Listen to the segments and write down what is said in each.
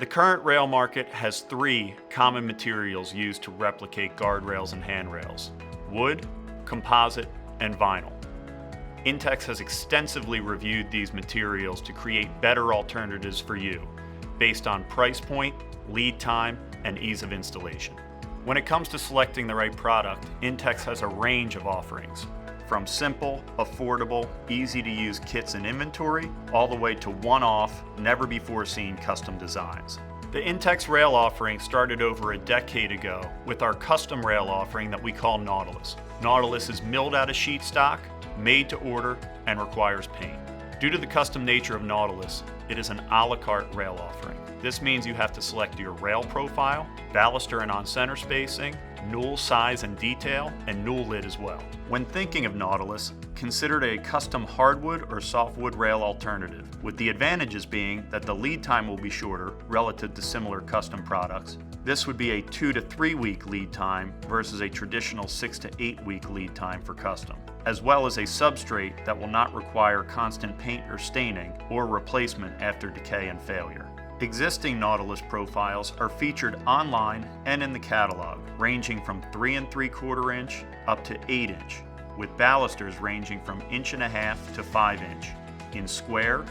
The current rail market has three common materials used to replicate guardrails and handrails: wood, composite, and vinyl. Intex has extensively reviewed these materials to create better alternatives for you, based on price point, lead time, and ease of installation. When it comes to selecting the right product, Intex has a range of offerings, from simple, affordable, easy-to-use kits and inventory, all the way to one-off, never-before-seen custom designs. The Intex rail offering started over a decade ago with our custom rail offering that we call Nautilus. Nautilus is milled out of sheet stock, made to order, and requires paint. Due to the custom nature of Nautilus, it is an a la carte rail offering. This means you have to select your rail profile, baluster and on-center spacing, Newel size and detail, and Newel lid as well. When thinking of Nautilus, consider it a custom hardwood or softwood rail alternative, with the advantages being that the lead time will be shorter relative to similar custom products. This would be a 2 to 3 week lead time versus a traditional 6 to 8 week lead time for custom, as well as a substrate that will not require constant paint or staining or replacement after decay and failure. Existing Nautilus profiles are featured online and in the catalog, ranging from 3 3/4 inch up to 8 inch, with balusters ranging from 1.5 inch to 5 inch, in square,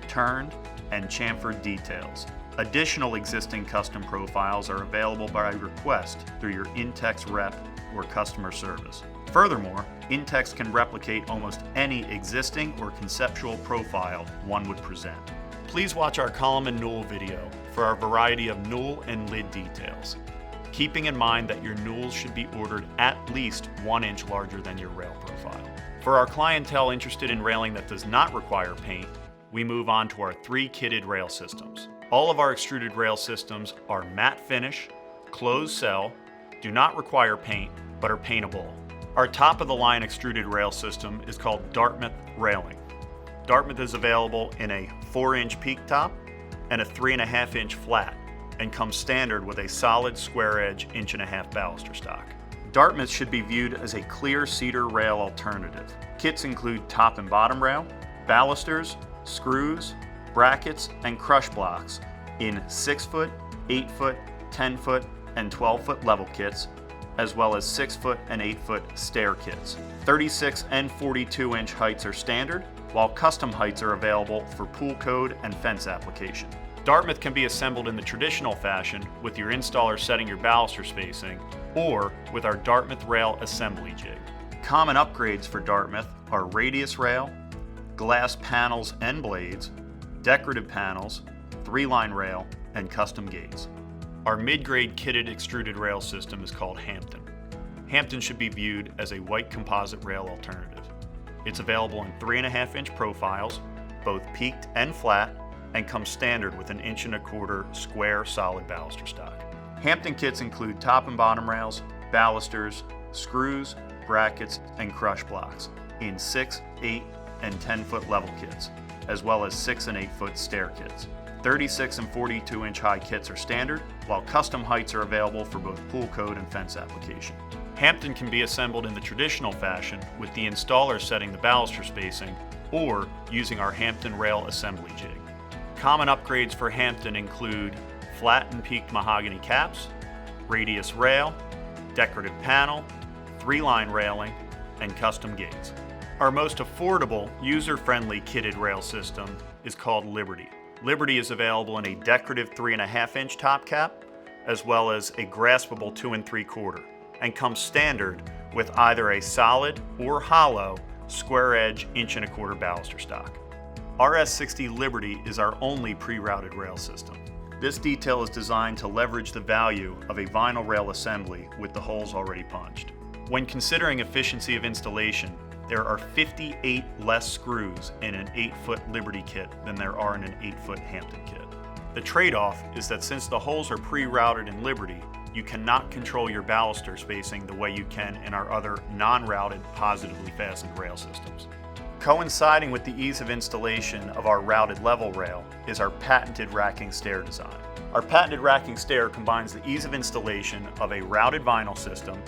turned, and chamfered details. Additional existing custom profiles are available by request through your Intex rep or customer service. Furthermore, Intex can replicate almost any existing or conceptual profile one would present. Please watch our column and Newel video for our variety of Newel and lid details, keeping in mind that your Newels should be ordered at least 1 inch larger than your rail profile. For our clientele interested in railing that does not require paint, we move on to our 3 kitted rail systems. All of our extruded rail systems are matte finish, closed cell, do not require paint, but are paintable. Our top-of-the-line extruded rail system is called Dartmouth railing. Dartmouth is available in a 4-inch peak top and a 3.5-inch flat, and comes standard with a solid square edge 1.5-inch baluster stock. Dartmouth should be viewed as a clear cedar rail alternative. Kits include top and bottom rail, balusters, screws, brackets, and crush blocks in 6-foot, 8-foot, 10-foot, and 12-foot level kits, as well as 6-foot and 8-foot stair kits. 36 and 42-inch heights are standard, while custom heights are available for pool code and fence application. Dartmouth can be assembled in the traditional fashion with your installer setting your baluster spacing, or with our Dartmouth rail assembly jig. Common upgrades for Dartmouth are radius rail, glass panels and blades, decorative panels, 3-line rail, and custom gates. Our mid-grade kitted extruded rail system is called Hampton. Hampton should be viewed as a white composite rail alternative. It's available in 3.5-inch profiles, both peaked and flat, and comes standard with an 1.25 inch square solid baluster stock. Hampton kits include top and bottom rails, balusters, screws, brackets, and crush blocks in 6, 8, and 10-foot level kits, as well as 6 and 8-foot stair kits. 36 and 42-inch high kits are standard, while custom heights are available for both pool code and fence application. Hampton can be assembled in the traditional fashion with the installer setting the baluster spacing or using our Hampton rail assembly jig. Common upgrades for Hampton include flat and peaked mahogany caps, radius rail, decorative panel, 3-line railing, and custom gates. Our most affordable, user-friendly kitted rail system is called Liberty. Liberty is available in a decorative 3.5-inch top cap, as well as a graspable 2 3/4, and comes standard with either a solid or hollow square edge 1.25 inch baluster stock. RS60 Liberty is our only pre-routed rail system. This detail is designed to leverage the value of a vinyl rail assembly with the holes already punched. When considering efficiency of installation, there are 58 less screws in an 8-foot Liberty kit than there are in an 8-foot Hampton kit. The trade-off is that since the holes are pre-routed in Liberty, you cannot control your baluster spacing the way you can in our other non-routed, positively fastened rail systems. Coinciding with the ease of installation of our routed level rail is our patented racking stair design. Our patented racking stair combines the ease of installation of a routed vinyl system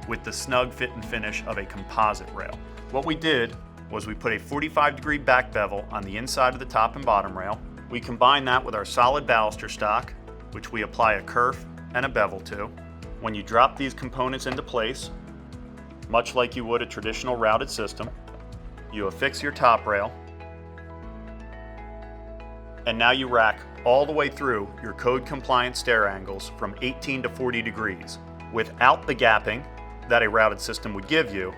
with the snug fit and finish of a composite rail. What we did was we put a 45-degree back bevel on the inside of the top and bottom rail. We combined that with our solid baluster stock which we apply a kerf and a bevel to. When you drop these components into place, much like you would a traditional routed system, you affix your top rail, and now you rack all the way through your code-compliant stair angles from 18 to 40 degrees, without the gapping that a routed system would give you,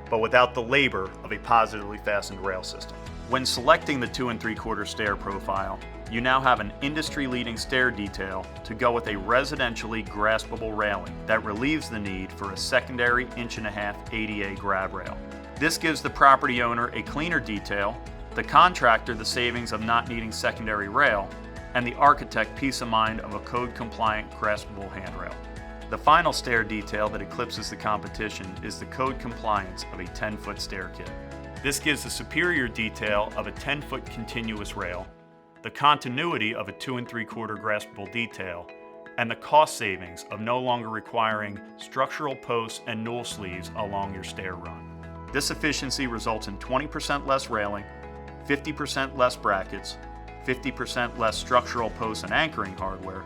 but without the labor of a positively fastened rail system. When selecting the 2 3/4 stair profile, you now have an industry-leading stair detail to go with a residentially graspable railing that relieves the need for a secondary 1.5" ADA grab rail. This gives the property owner a cleaner detail, the contractor the savings of not needing secondary rail, and the architect peace of mind of a code-compliant graspable handrail. The final stair detail that eclipses the competition is the code compliance of a 10-foot stair kit. This gives the superior detail of a 10-foot continuous rail, the continuity of a 2 3/4 graspable detail, and the cost savings of no longer requiring structural posts and Newel sleeves along your stair run. This efficiency results in 20% less railing, 50% less brackets, 50% less structural posts and anchoring hardware,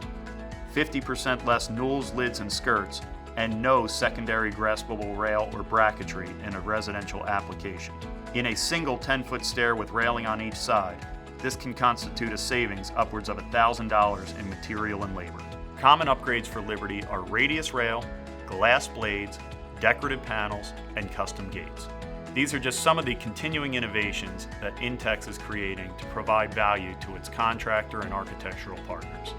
50% less Newels, lids, and skirts, and no secondary graspable rail or bracketry in a residential application. In a single 10-foot stair with railing on each side, this can constitute a savings upwards of $1,000 in material and labor. Common upgrades for Liberty are radius rail, glass blades, decorative panels, and custom gates. These are just some of the continuing innovations that Intex is creating to provide value to its contractor and architectural partners.